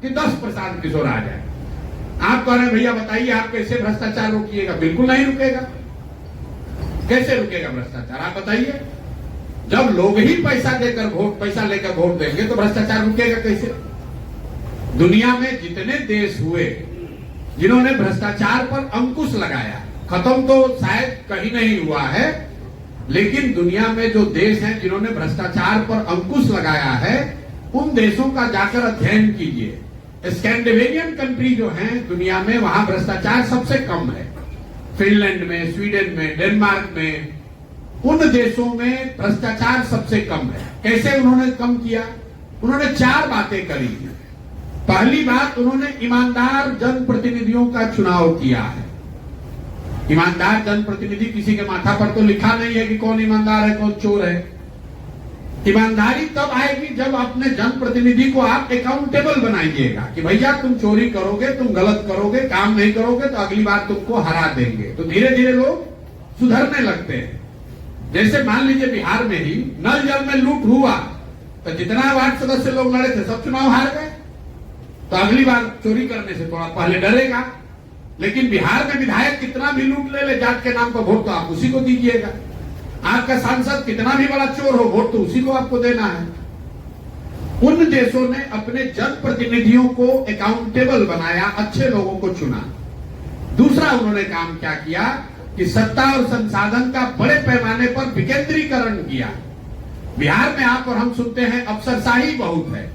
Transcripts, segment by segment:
कि 10 प्रशांत किशोर आ जाए। आप कह रहे हैं भैया बताइए आप कैसे भ्रष्टाचार रोकिएगा? बिल्कुल नहीं रुकेगा। कैसे रुकेगा भ्रष्टाचार? आप बताइए। जब लोग ही पैसा लेकर वोट देंगे तो भ्रष्टाचार रुकेगा कैसे? दुनिया में जितने देश हुए जिन्होंने भ्रष्टाचार पर अंकुश लगाया, खत्म तो शायद कहीं नहीं हुआ है, लेकिन दुनिया में जो देश हैं जिन्होंने भ्रष्टाचार पर अंकुश लगाया है, उन देशों का जाकर अध्ययन कीजिए। स्कैंडिनेवियन कंट्री जो हैं दुनिया में, वहां भ्रष्टाचार सबसे कम है। फिनलैंड में, स्वीडन में, डेनमार्क में, उन देशों में भ्रष्टाचार सबसे कम है। कैसे उन्होंने कम किया? उन्होंने 4 बातें करी थी। पहली बात, उन्होंने ईमानदार जनप्रतिनिधियों का चुनाव किया है। ईमानदार जनप्रतिनिधि, किसी के माथा पर तो लिखा नहीं है कि कौन ईमानदार है कौन चोर है। ईमानदारी तब आएगी जब अपने जनप्रतिनिधि को आप अकाउंटेबल बनाइएगा कि भैया तुम चोरी करोगे, तुम गलत करोगे, काम नहीं करोगे तो अगली बार तुमको हरा देंगे। तो धीरे धीरे लोग सुधरने लगते हैं। जैसे मान लीजिए बिहार में ही नल जल में लूट हुआ तो जितना वार्ड सदस्य लोग लड़े थे सब चुनाव हार गए, तो अगली बार चोरी करने से थोड़ा पहले डरेगा। लेकिन बिहार में विधायक कितना भी लूट ले जात के नाम पर, वोट तो आप उसी को दीजिएगा। आपका सांसद कितना भी बड़ा चोर हो, वोट तो उसी को आपको देना है। उन देशों ने अपने जनप्रतिनिधियों को अकाउंटेबल बनाया, अच्छे लोगों को चुना। दूसरा उन्होंने काम क्या किया कि सत्ता और संसाधन का बड़े पैमाने पर विकेंद्रीकरण किया। बिहार में आप और हम सुनते हैं अफसरशाही बहुत है।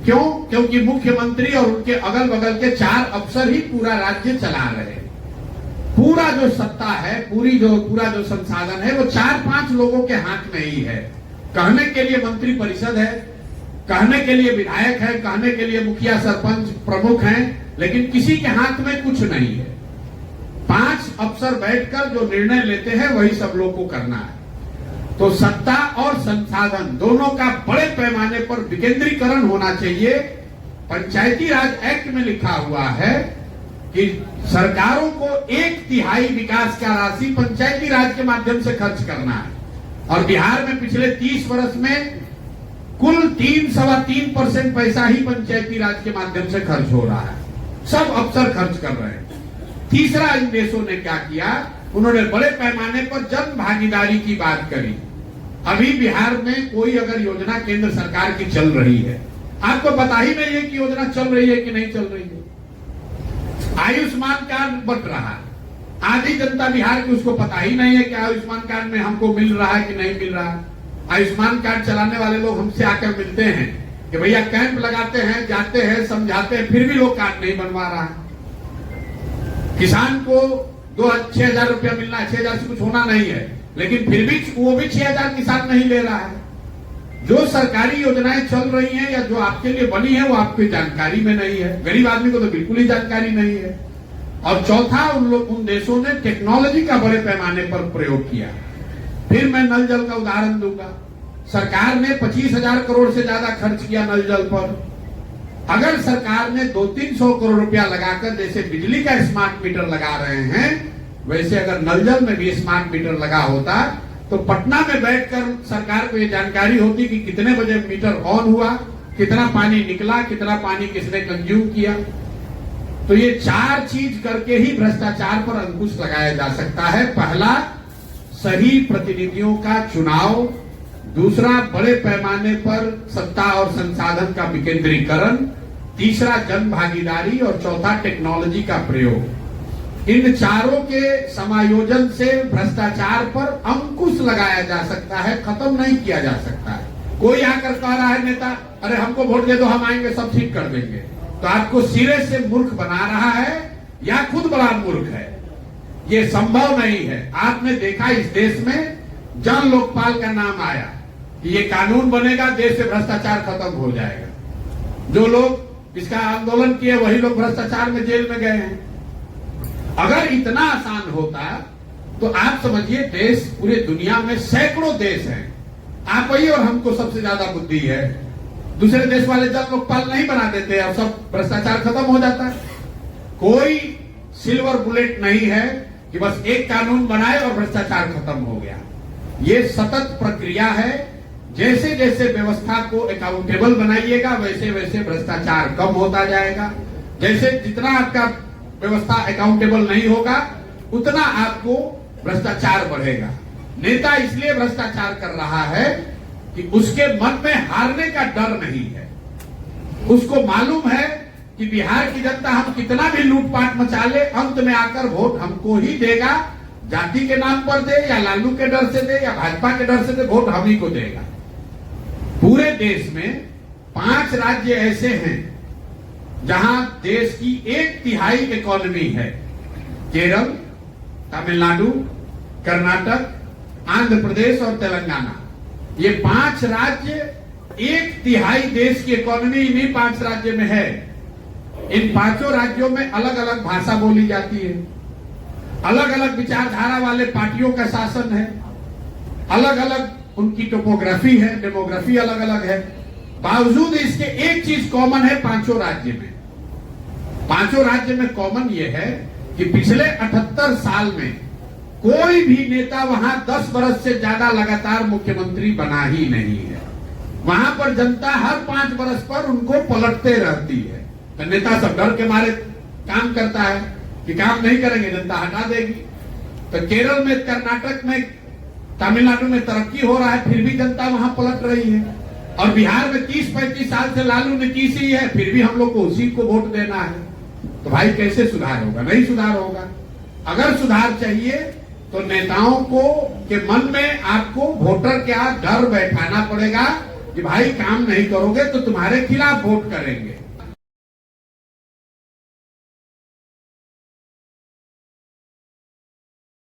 क्यों? क्योंकि मुख्यमंत्री और उनके अगल बगल के 4 अफसर ही पूरा राज्य चला रहे हैं। पूरा जो सत्ता है, पूरा जो संसाधन है वो 4-5 लोगों के हाथ में ही है। कहने के लिए मंत्री परिषद है, कहने के लिए विधायक है, कहने के लिए मुखिया सरपंच प्रमुख हैं, लेकिन किसी के हाथ में कुछ नहीं है। 5 अफसर बैठकर जो निर्णय लेते हैं वही सब लोग को करना है। तो सत्ता और संसाधन दोनों का बड़े पैमाने पर विकेंद्रीकरण होना चाहिए। पंचायती राज एक्ट में लिखा हुआ है कि सरकारों को 1/3 विकास का राशि पंचायती राज के माध्यम से खर्च करना है। और बिहार में पिछले 30 वर्ष में कुल 3-3.25% पैसा ही पंचायती राज के माध्यम से खर्च हो रहा है। सब अफसर खर्च कर रहे हैं। तीसरा, इन देशों ने क्या किया? उन्होंने बड़े पैमाने पर जन भागीदारी की बात करी। अभी बिहार में कोई अगर योजना केंद्र सरकार की चल रही है, आपको पता ही नहीं है कि योजना चल रही है कि नहीं चल रही है। आयुष्मान कार्ड बट रहा है, आधी जनता बिहार की उसको पता ही नहीं है कि आयुष्मान कार्ड में हमको मिल रहा है कि नहीं मिल रहा है। आयुष्मान कार्ड चलाने वाले लोग हमसे आकर मिलते हैं कि भैया कैंप लगाते हैं, जाते हैं, समझाते हैं, फिर भी लोग कार्ड नहीं बनवा रहा है। किसान को 6,000 रुपया मिलना है, 6,000 से कुछ होना नहीं है, लेकिन फिर भी वो भी 6,000 किसान नहीं ले रहा है। जो सरकारी योजनाएं चल रही हैं या जो आपके लिए बनी है वो आपकी जानकारी में नहीं है। गरीब आदमी को तो बिल्कुल ही जानकारी नहीं है। और चौथा, उन देशों ने टेक्नोलॉजी का बड़े पैमाने पर प्रयोग किया। फिर मैं नल जल का उदाहरण दूंगा। सरकार ने 25,000 करोड़ से ज्यादा खर्च किया नल जल पर। अगर सरकार ने 200-300 करोड़ रुपया लगाकर, जैसे बिजली का स्मार्ट मीटर लगा रहे हैं, वैसे अगर नल जल में भी स्मार्ट मीटर लगा होता तो पटना में बैठकर सरकार को ये जानकारी होती कि कितने बजे मीटर ऑन हुआ, कितना पानी निकला, कितना पानी किसने कंज्यूम किया। तो ये 4 चीज करके ही भ्रष्टाचार पर अंकुश लगाया जा सकता है। पहला, सही प्रतिनिधियों का चुनाव। दूसरा, बड़े पैमाने पर सत्ता और संसाधन का विकेंद्रीकरण। तीसरा, जन भागीदारी। और चौथा, टेक्नोलॉजी का प्रयोग। इन चारों के समायोजन से भ्रष्टाचार पर अंकुश लगाया जा सकता है, खत्म नहीं किया जा सकता है। कोई आकर कह रहा है नेता, अरे हमको वोट दे दो, हम आएंगे सब ठीक कर देंगे, तो आपको सिरे से मूर्ख बना रहा है या खुद बड़ा मूर्ख है। ये संभव नहीं है। आपने देखा इस देश में जन लोकपाल का नाम आया कि ये कानून बनेगा, देश से भ्रष्टाचार खत्म हो जाएगा। जो लोग इसका आंदोलन किए वही लोग भ्रष्टाचार में जेल में गए हैं। अगर इतना आसान होता तो आप समझिए देश, पूरे दुनिया में सैकड़ों देश हैं, आप ही और हमको सबसे ज्यादा बुद्धि है। दूसरे देश वाले जब लोकपाल नहीं बना देते और सब भ्रष्टाचार खत्म हो जाता है। कोई सिल्वर बुलेट नहीं है कि बस एक कानून बनाए और भ्रष्टाचार खत्म हो गया। ये सतत प्रक्रिया है। जैसे जैसे व्यवस्था को अकाउंटेबल बनाइएगा वैसे वैसे भ्रष्टाचार कम होता जाएगा। जैसे जितना आपका व्यवस्था अकाउंटेबल नहीं होगा उतना आपको भ्रष्टाचार बढ़ेगा। नेता इसलिए भ्रष्टाचार कर रहा है कि उसके मन में हारने का डर नहीं है। उसको मालूम है कि बिहार की जनता हम कितना भी लूटपाट मचा ले अंत में आकर वोट हमको ही देगा। जाति के नाम पर दे या लालू के डर से दे या भाजपा के डर से दे, वोट हम ही को देगा। पूरे देश में 5 राज्य ऐसे हैं जहां देश की 1/3 इकोनॉमी है। केरल, तमिलनाडु, कर्नाटक, आंध्र प्रदेश और तेलंगाना। ये 5 राज्य 1/3 देश की इकोनॉमी इन्हीं 5 राज्य में है। इन 5 राज्यों में अलग अलग भाषा बोली जाती है, अलग अलग विचारधारा वाले पार्टियों का शासन है, अलग अलग उनकी टोपोग्राफी है, डेमोग्राफी अलग अलग है। बावजूद इसके एक चीज कॉमन है 5 राज्य में। 5 राज्य में कॉमन यह है कि पिछले 78 साल में कोई भी नेता वहां 10 वर्ष से ज्यादा लगातार मुख्यमंत्री बना ही नहीं है। वहां पर जनता हर 5 वर्ष पर उनको पलटते रहती है। तो नेता सब डर के मारे काम करता है कि काम नहीं करेंगे जनता हटा देगी। तो केरल में, कर्नाटक में, तमिलनाडु में तरक्की हो रहा है, फिर भी जनता वहां पलट रही है। और बिहार में 30-35 साल से लालू ने की सी है, फिर भी हम लोग को उसी को वोट देना है। तो भाई कैसे सुधार होगा? नहीं सुधार होगा। अगर सुधार चाहिए तो नेताओं को के मन में आपको वोटर क्या डर बैठाना पड़ेगा कि भाई काम नहीं करोगे तो तुम्हारे खिलाफ वोट करेंगे।